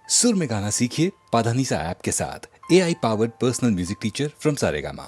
सुर में गाना सीखिए पाधानीसा ऐप के साथ। AI powered personal music teacher from Saregama.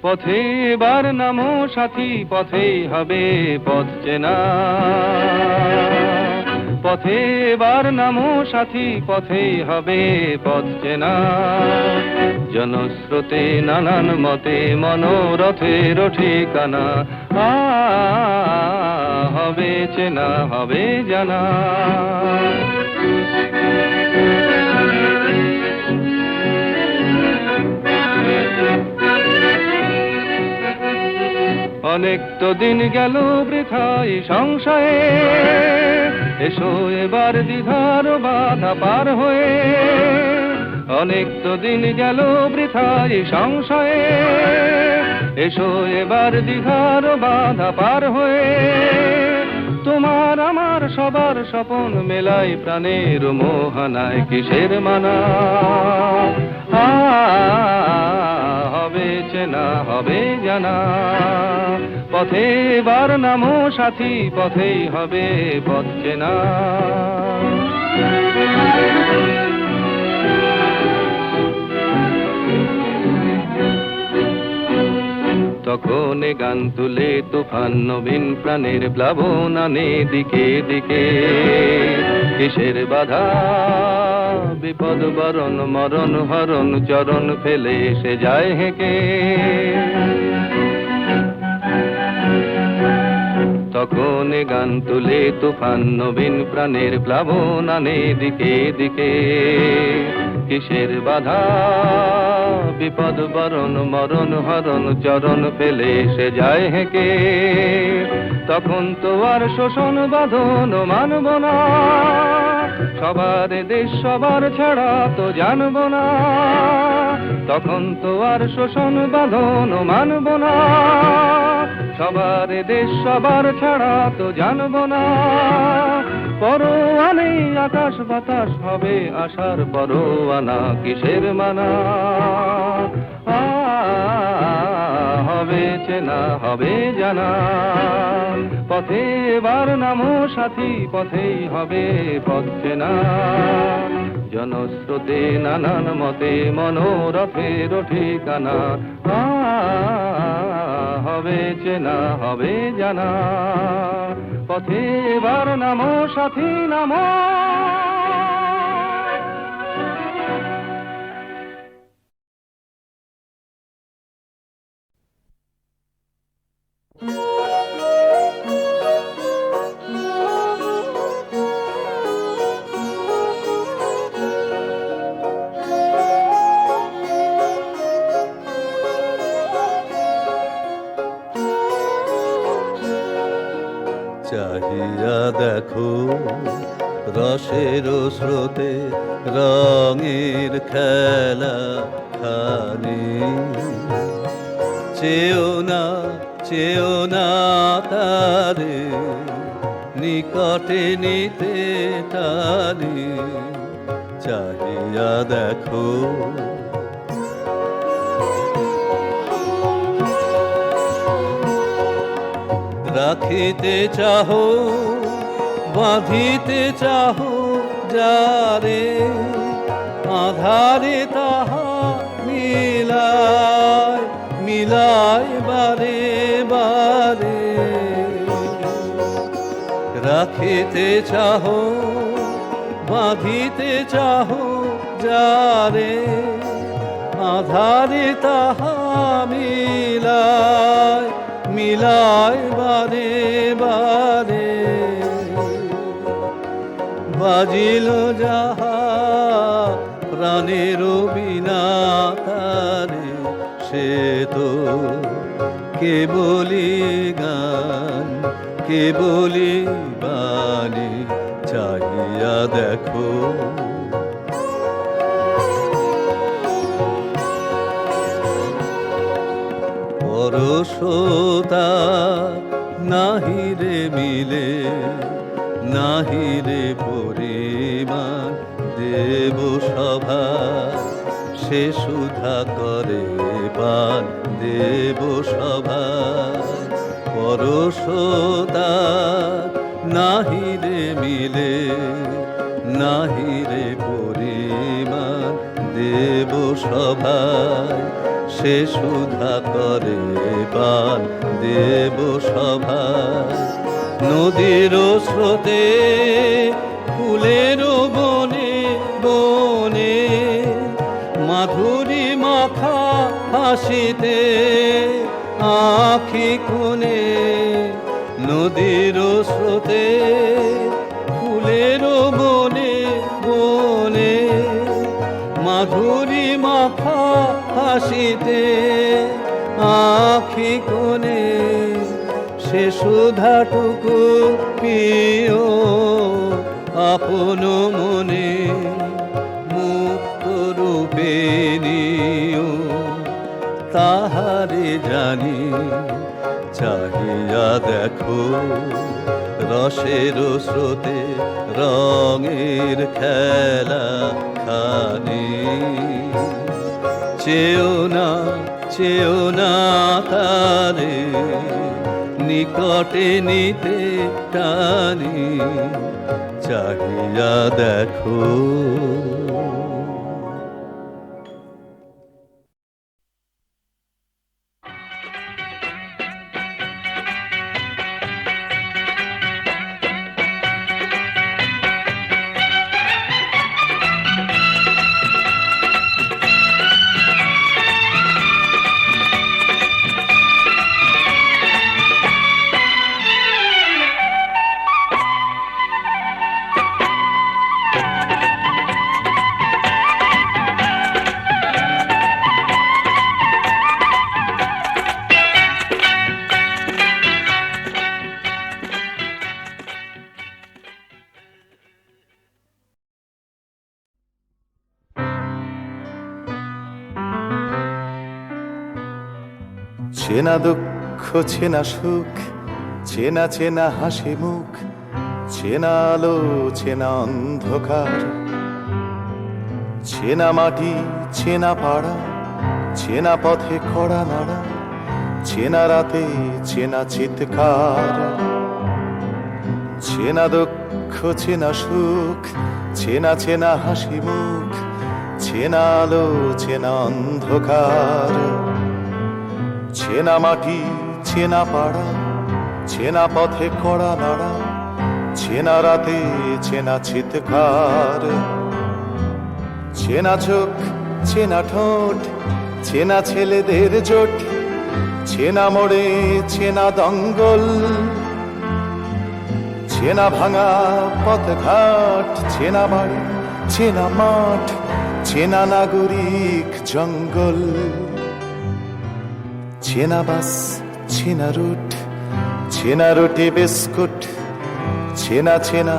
পথে এবার নামো সাথী, পথেই হবে পথ চেনা। পথে এবার নামো সাথী, পথেই হবে পথ চেনা। জনস্রোতে নানান মতে মনোরথের ঠিকানা। হবে চেনা, হবে জানা। অনেক তো দিন গেল বৃথায় সংশয়ে, এসো এবার দ্বিধার বাধা পার হয়ে। অনেক তো দিন গেল বৃথায় সংশয়ে, এসো এবার দ্বিধার বাধা পার হয়ে। তোমার আমার সবার স্বপন মেলাই প্রাণের মোহনায় কিসের মানা। হবে চেনা, হবে জানা। পথে এবার নামো সাথী, পথেই হবে পথ চেনা। তখন গান তুলে তুফান নবীন প্রাণের প্লাবন আনে দিকে দিকে। কিসের বাধা বিপদ বরণ মরণ হরণ চরণ ফেলে সে যায় হেঁকে। তখন গান তুলে তুফান নবীন প্রাণের প্লাবন আনে দিকে দিকে। কিসের বাধা বিপদ বরণ মরণ হরণ চরণ ফেলে সে যায় হেঁকে। তখন তো আর শোষণ বাঁধন মানব না, সবার দেশ সবার ছাড়া তো জানব না। তখন তো আর শোষণ বাঁধন মানব না, সবার দেশ সবার ছাড়া তো জানব না। পরোয়া নেই আকাশ বাতাস হবে আশার পরোয়ানা কিসের মানা। হবে চেনা, হবে জানা। পথে এবার নামো সাথী, পথেই হবে পথ চেনা। জনস্রোতে নানান মতে মনোরথের ঠিকানা। হবে চেনা, হবে জানা। পথে এবার নামো সাথী, নামো। চাহিয়া দেখো রসের স্রোতে রঙের খেলা খানি। চেও না তারে নিকটে নিতে টানি। চাহিয়া দেখো রাখিতে চাহো বাঁধিতে চাহো যারে। আধারে তাহা মিলায় মিলায় বারে বারে। রাখিতে চাহো বাঁধিতে চাহো যারে। আধারে তাহা মিলায় মিলায় বারে বারে। বাজিল যাহা প্রাণের বিনা তারে, সে তো কেবলি গান কেবলি বাণী। চাহিয়া দেখো পরশতা নাহিরে মিলে নাহিরে পরিমাণ দেব সভা সে সুধা করে পান দেব সভা পরশতা নাহিরে মিলে নাহিরে পরিমাণ দেব সভায় সে সুধা করে পান দেব সভায় নদীর স্রোতে ফুলের বনে বনে মাধুরী মাখা হাসিতে আখি কোণে নদীর স্রোতে ফুলের বনে বনে মাধুরী মাখা হাসিতে আখি কোণে সে সুধাটুকু পিও আপন মনে মুক্ত রূপে নিও তাহারে জানি চাহিয়া দেখো রসের স্রোতে রঙের খেলা খানি চেও না তারে নিকটে নিতে টানি চাহিয়া দেখো চেনা দুঃখ চেনা সুখ চেনা চেনা হাসি মুখ চেনা আলো চেনা অন্ধকার চেনা মাটি চেনা পাড়া চেনা পথে কড়া নাড়া চেনা রাতে চেনা চিৎকার চেনা দুঃখ চেনা সুখ চেনা চেনা হাসি মুখ চেনা আলো চেনা অন্ধকার চেনা মাটি চেনা পাড়া চেনা পথে কড়া নাড়া চেনা রাতে চেনা চিৎকার চেনা চোখ চেনা ঠোঁট চেনা ছেলেদের জোট চেনা মোড়ে চেনা দঙ্গল চেনা ভাঙা পথঘাট চেনা বাড়ি চেনা মাঠ চেনা নাগরিক জঙ্গল চেনা বাস চেনা রুট চেনা রুটি বিস্কুট চেনা চেনা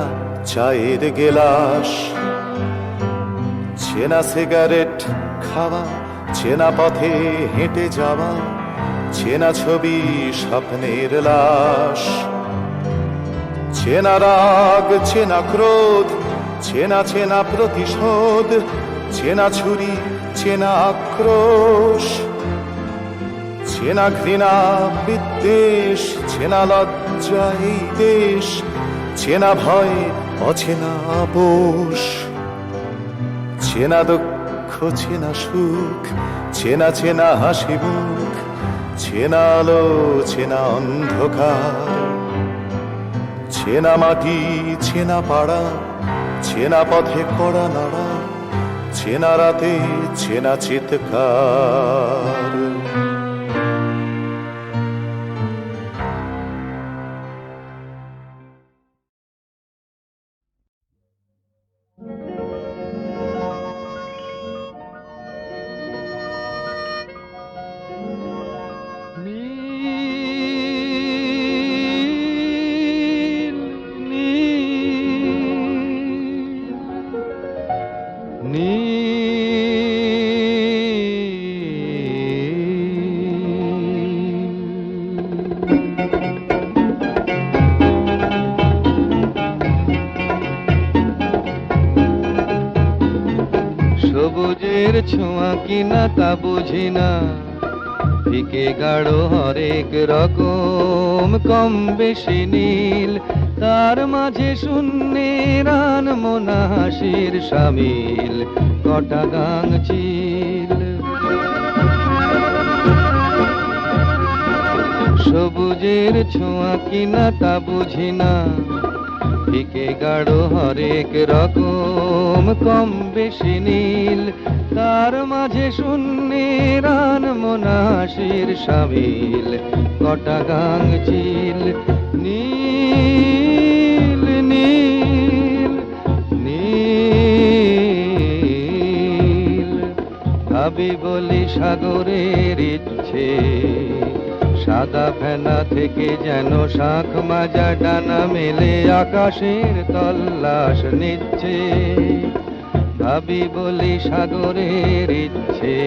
চায়ের গেলাস চেনা সিগারেট খাওয়া চেনা পথে হেঁটে যাওয়া চেনা ছবি স্বপ্নের লাশ চেনা রাগ চেনা ক্রোধ চেনা চেনা প্রতিশোধ চেনা ছুরি চেনা আক্রোশ চেনা ঘৃণা বিদ্বেষ চেনা লজ্জা এই দেশ চেনা ভয় অচেনা আপোষ চেনা দুঃখ চেনা সুখ চেনা চেনা হাসি মুখ চেনা আলো চেনা অন্ধকার চেনা মাটি চেনা পাড়া চেনা পথে কড়া নাড়া চেনা রাতে চেনা চিৎকার নীল নীল সবুজের ছোঁয়া কিনা তা বুঝি না, ফিকে গাঢ় হরেক রকম কম বেশি নীল, তার মাঝে শূন্যের আনমনা হাসির সামিল, কটা গাং চিল। সবুজের ছোঁয়া কিনা তা বুঝি না, ফিকে গাঢ় হরেক রকম কম বেশি নীল, তার মাঝে শূন্যের আনমনা হাসির সামিল, কটা গাং চিল। নীল নীল নীল ভাবি বলি সাগরের ইচ্ছে, সাদা ফেনা থেকে যেন শাখ মাজা ডানা মেলে আকাশের তল্লাশ নিচ্ছে। ভাবি বলি সাগরের ইচ্ছে,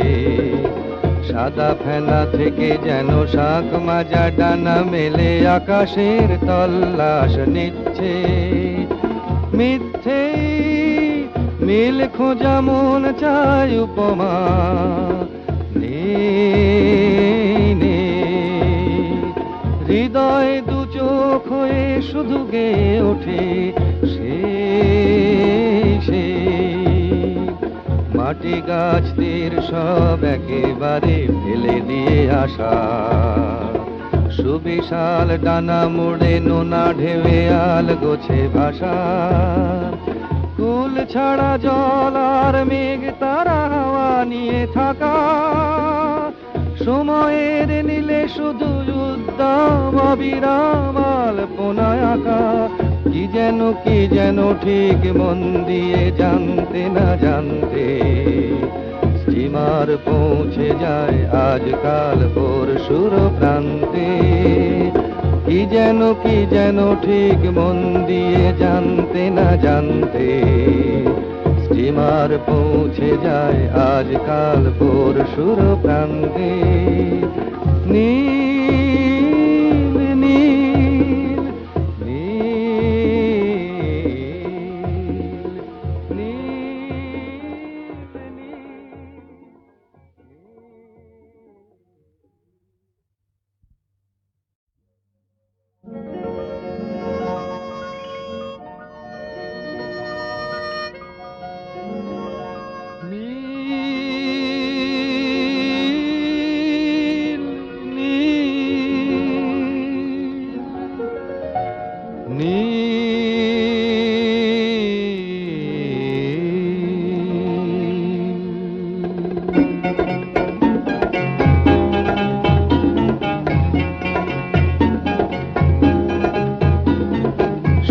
সাদা ফেনা থেকে যেন শাখ মাজা ডানা মেলে আকাশের তল্লাশ নিচ্ছে। মিথ্যে মিল খোঁজা মন চায় উপমা, হৃদয় দু চোখ হয়ে শুধু গেয়ে ওঠে সে মাটি গাছদের সব একেবারে ফেলে দিয়ে আসা, সুবিশাল ডানা মুড়ে নোনা ঢেউয়ে আল গোছে ভাষা। কুল ছাড়া জল আর মেঘ তারা হাওয়া নিয়ে থাকা, সময়ের নীলে শুধু উদ্দাম অবিরাম আলপনায় আঁকা। কি যেন ঠিক মন দিয়ে জানতে না জানতে স্টিমার পৌঁছে যায় আজকাল পরশুর প্রান্তে। কি যেন ঠিক মন দিয়ে জানতে না জানতে স্টিমার পৌঁছে যায় আজকাল পরশুর প্রান্তে। নীল নীল নীল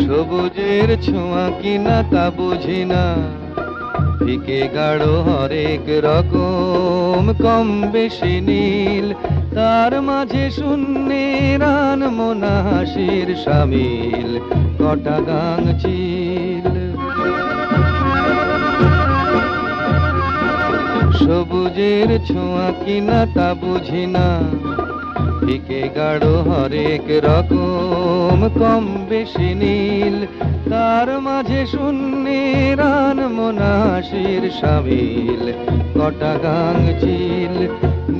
সবুজের ছোঁয়া কিনা তা বুঝি না, ফিকে গাঢ় হরেক রকম কম বেশি নীল, তার মাঝে শূন্যের আনমনা হাসির সামিল, কটা গাং চিল। সবুজের ছোঁয়া কিনা তা বুঝি না, ফিকে গাঢ় হরেক রকম কম বেশি নীল, তার মাঝে শূন্যের আনমনা হাসির সামিল, কটা গাং চিল।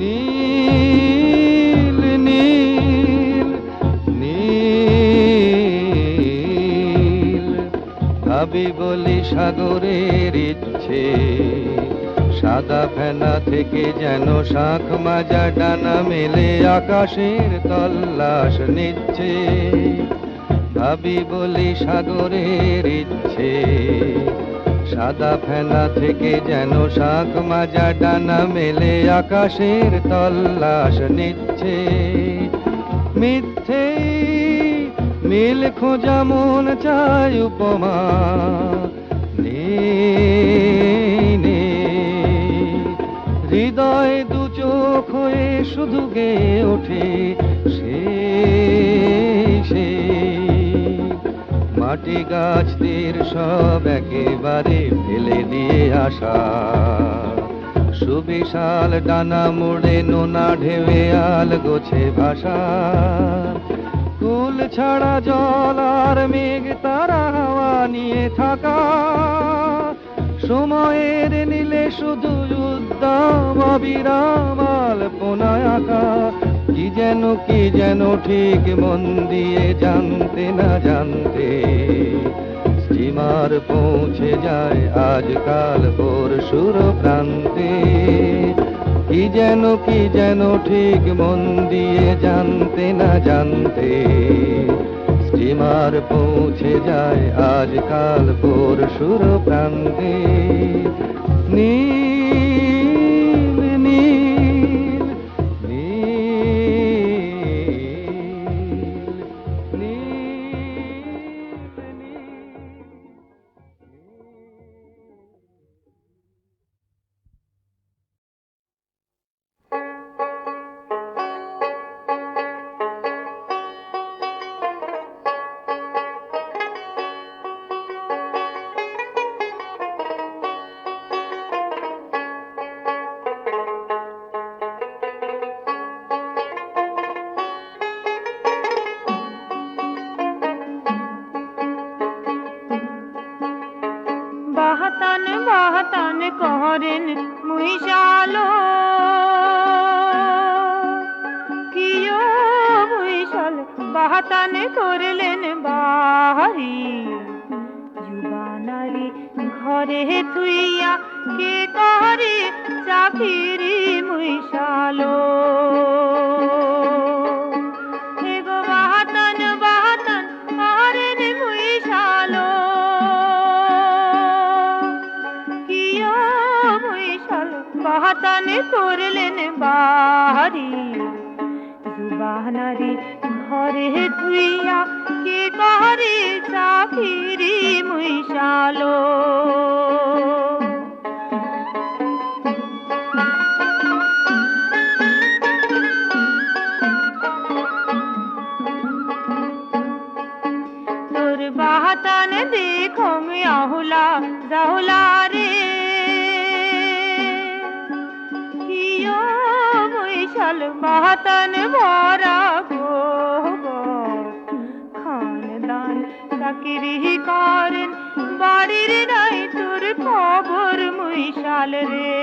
নীল নীল নীল ভাবি বলি সাগরের ইচ্ছে, সাদা ফেনা থেকে যেন শাখ মাজা ডানা মেলে আকাশের তল্লাশ নিচ্ছে। ভাবি বলি সাগরের ইচ্ছে, সাদা ফেনা থেকে যেন শাখ মাজা ডানা মেলে আকাশের তল্লাশ নিচ্ছে। মিথ্যে মিল খোঁজা মন চায় উপমা, হৃদয় দু চোখ হয়ে শুধু গেয়ে ওঠে সে মাটি গাছদের সব একেবারে ফেলে দিয়ে আশা সুবিশাল ডানা মুড়ে নোনা ঢেউয়ে আল গোছে ভাষা কুল ছাড়া জল আর মেঘ তারা হাওয়া নিয়ে থাকা সময়ের নীলে শুধু উদ্দাম অবিরাম আলপনায় আঁকা কি যেন ঠিক মন দিয়ে জানতে না জানতে স্টিমার পৌঁছে যায় আজকাল পরশুর প্রান্তে কি যেন ঠিক মন দিয়ে জানতে না জানতে স্টিমার পৌঁছে যায় আজকাল পরশুর প্রান্তে নীল নীল নীল বাহাতান বাহাতান করেন মুইশালো কিও মুইশাল বাহাতান করলেন বাহারি যুবানারি ঘরে থুইয়া কে করে চাকরি মুইশালো এগো বাহাতান বাহাতান করেন মুইশালো বাহাতানে করলেন বাহারি জুবানারি ঘরে ধুইয়া কে করে চাকরি মুইশালো তোর বাহাতান দেখো আহুলা জাহুলা রে বাহাতান ভরা গো খানদান চাকরি করেন বাড়ির নাই তোর খবর মুইশাল রে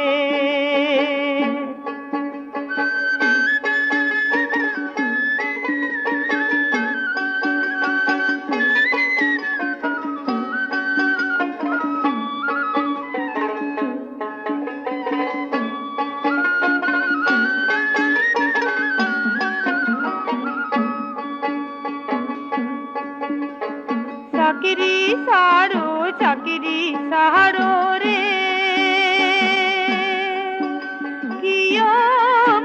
চাকরি সাহারো রে কিও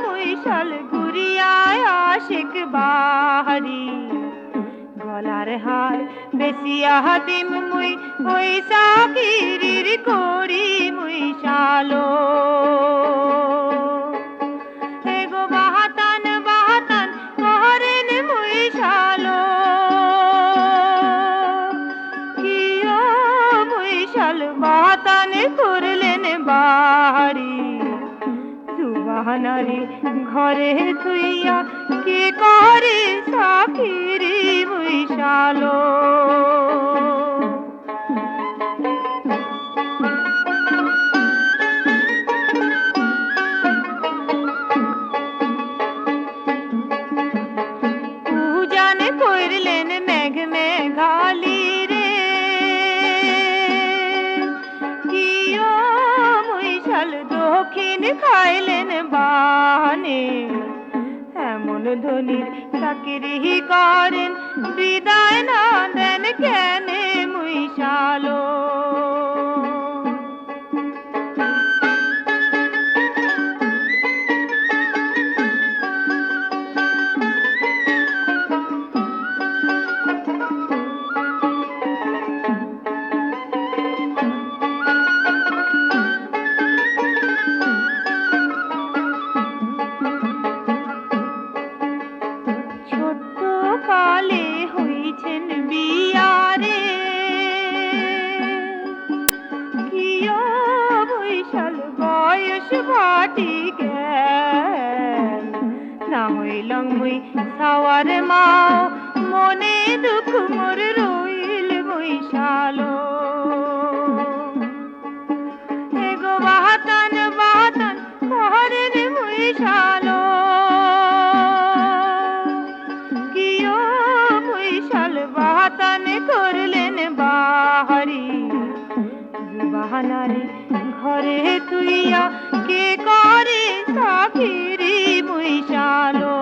মুইশাল ঘুরিয়ায় আশিক বাহারি গলার হার বেশিয়া হাতিম মুই ওই চাকরির করি মুইশালো এগো বাহাতান বাহাতান করেন মুইশালো বাহাতানে করলেন বাহারি জুবানারি ঘরে থুইয়া কে করে চাকরি মুইশালো পূজানে করলেন মেঘ মেঘালি রে কিও মুইশাল দক্ষিণ খাইলেন বাহানে এমন ধনির চাকরি করেন বিদায় না দেন কেনে মুইশালো কালে হইছেন বিয়ারে ভাটি গেল না হইলাম মুই সাওয়ার মা মনে দুঃখ মোর রইল বৈশালো এগো বাহাতান বাহাতান ঘরের বৈশালো কিও বৈশাল বাহাতান করলেন বাহারি বাহানারে ঘরে তুইয়া কে করে সাকিরি বৈশালো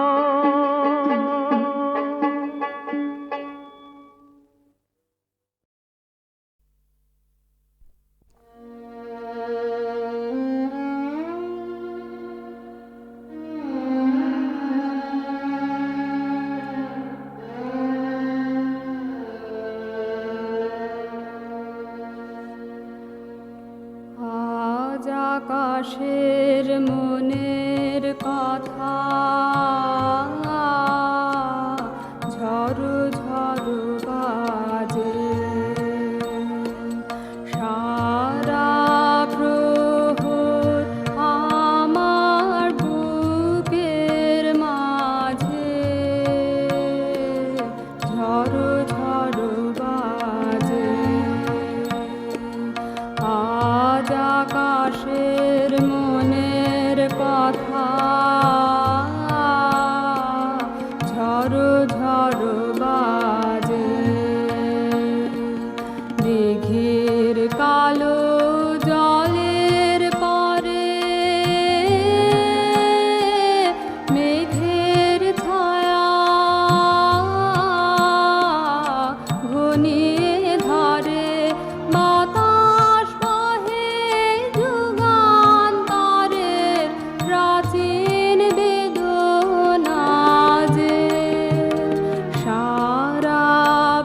আজ আকাশের মনের কথা ঝড় ঝড় বাজে সারা প্রহর আমার বুকের মাঝে ঝড় ঝড় বাজে আজ আকাশের মনের কথা ঝড় ঝড় বাজে দিঘির কালো জলের পরে মেঘের ছায়া ঘনিয়ে ধরে বাতাস বহে যুগান্তরের প্রাচীন বেদনা যে সারা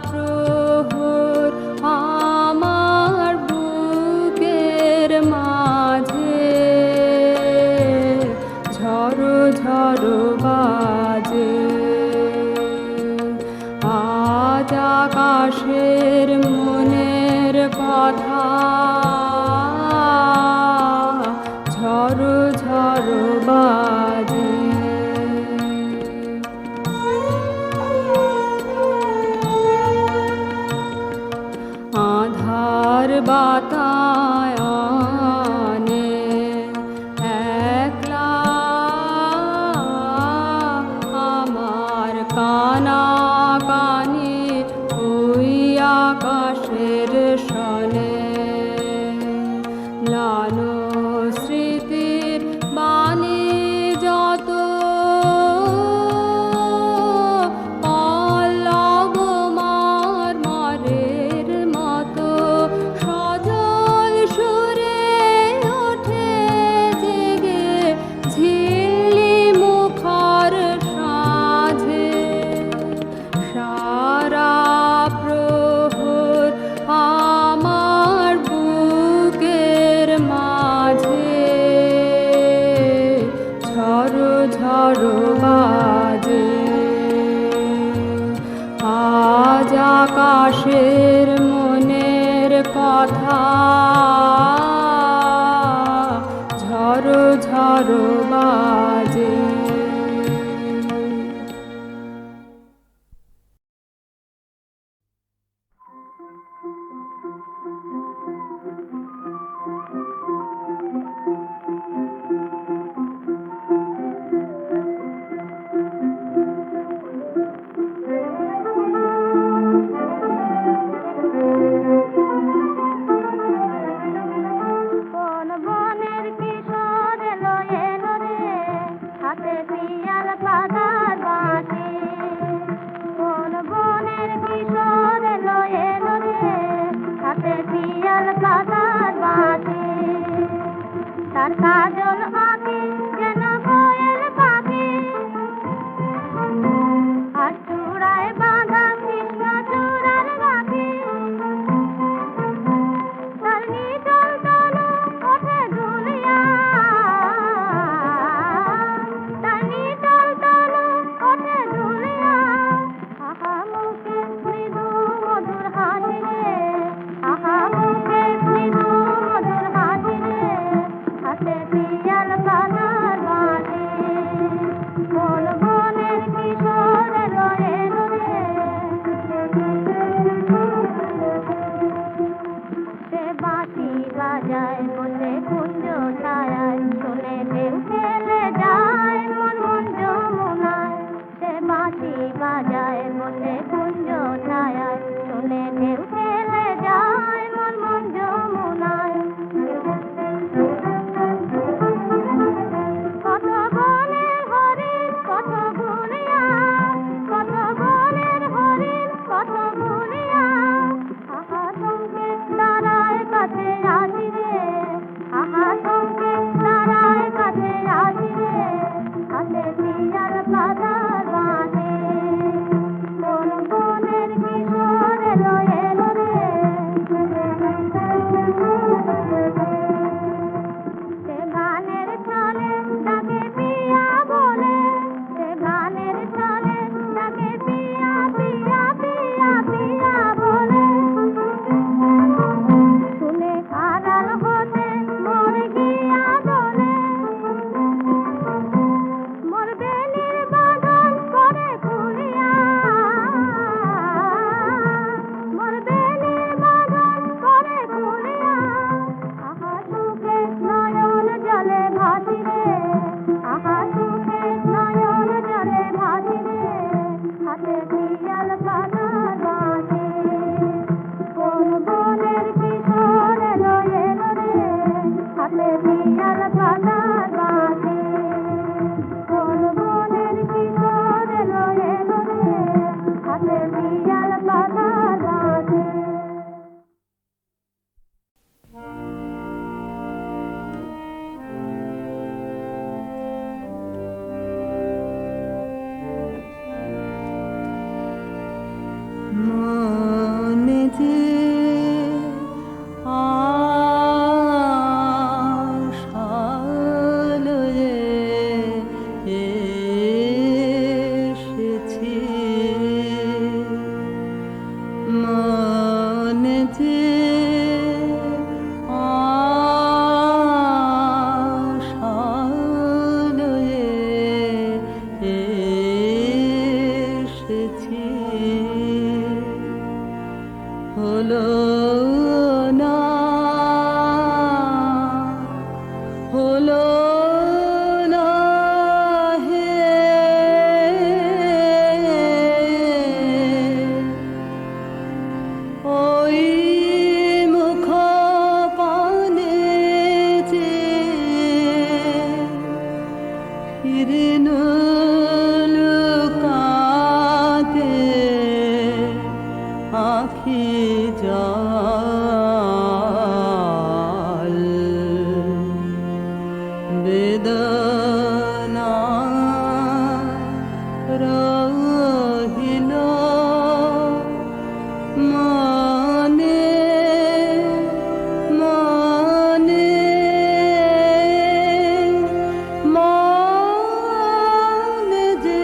প্রহর আমার বুকের মাঝে ঝড় ঝড় বাজে আজ আকাশের মনের কথা ঝড় ঝড় বাজে আধার বাতায়নে একলা আমার কানা কানি ওই আকাশের সনে লানো স্মৃতির বাণী যত পল্লব মারমারের মতো সজল সুরে ওঠে জেগে ঝিল্লি মুখর সাঁঝে সারা প্রহর আমার বুকের মাঝে ঝড় ঝড় বাজে আজ আকাশের মনের কথা ঝড় ঝড় বাজে কোন বনের কিশোর এলো এলো হাতে পিয়াল পাতার বাঁধে কোন বনের কিশোর এলো এলো রে হাতে পিয়াল পাতার বাঁধে মনে যে আশালয়ে এসেছি মনে যে আশালয়ে এসেছি হলো না হলো না হে ওই মুখ পানে যে ফিরে লুকাতে আখি জল বেদনা রহিল মনে মনে মনে যে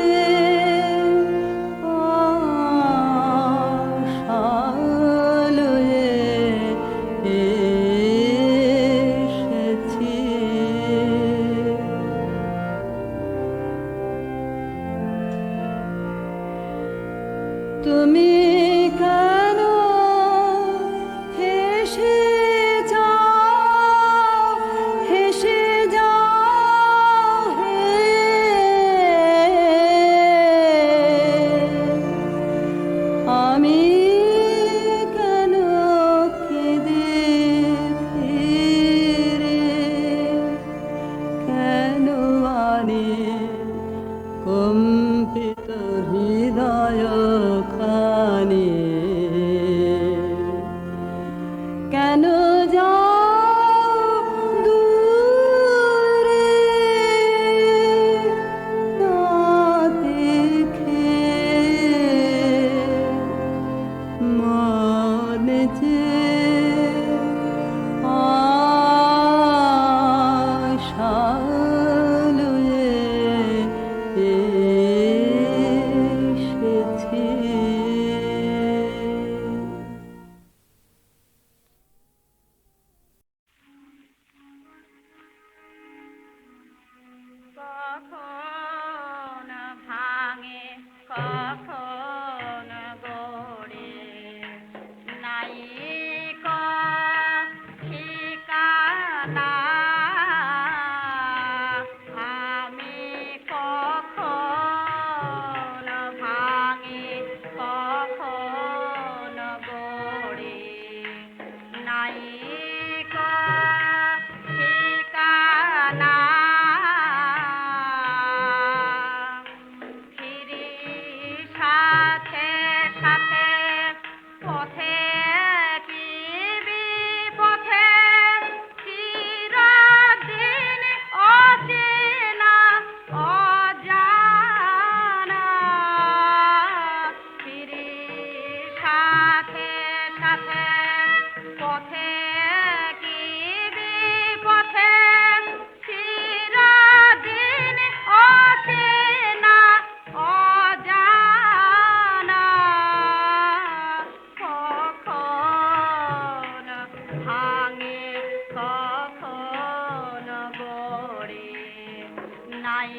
আশালয়ে এসেছি তুমি কেন হেসে যাও হে আমি কেন কেঁদে ফিরে কেন আনি কম্পিত হৃদয় খানি কেন যাও দূরে না দেখে মনে যে আশালয়ে এসেছি কখন ভাঙে কখন গড়ে নাই ঠিকানা আমি কখন ভাঙে কখন গড়ে নাই ঠিকানা ফিরি সাথে সাথে পথে কি বিপথে চিরদিন অচেনা অজানা ফিরি সাথে সাথে পথে কি বিপথে চিরদিন অচেনা অজানা কখন ভাঙে কখন গড়ে নাই